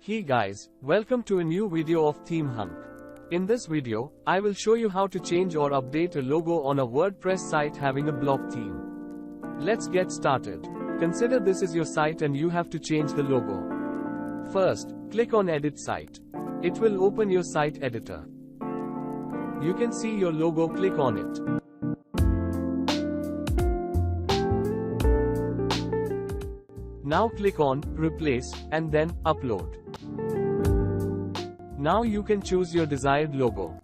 Hey guys, welcome to a new video of Themehunk. In this video, I will show you how to change or update a logo on a WordPress site having a block theme. Let's get started. Consider this is your site and you have to change the logo. First, click on Edit Site. It will open your site editor. You can see your logo, click on it. Now click on Replace and then Upload. Now you can choose your desired logo.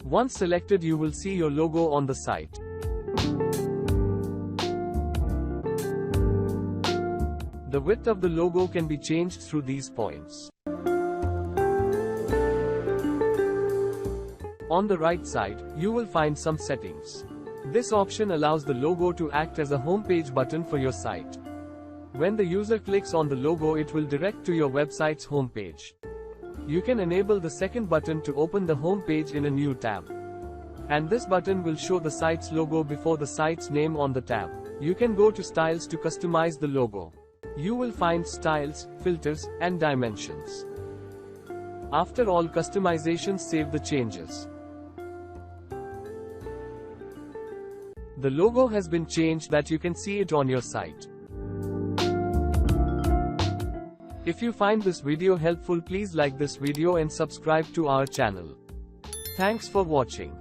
Once selected, you will see your logo on the site. The width of the logo can be changed through these points. On the right side, you will find some settings. This option allows the logo to act as a homepage button for your site. When the user clicks on the logo, it will direct to your website's homepage. You can enable the second button to open the homepage in a new tab. And this button will show the site's logo before the site's name on the tab. You can go to Styles to customize the logo. You will find styles, filters, and dimensions. After all customizations, save the changes. The logo has been changed that you can see it on your site. If you find this video helpful, please like this video and subscribe to our channel. Thanks for watching.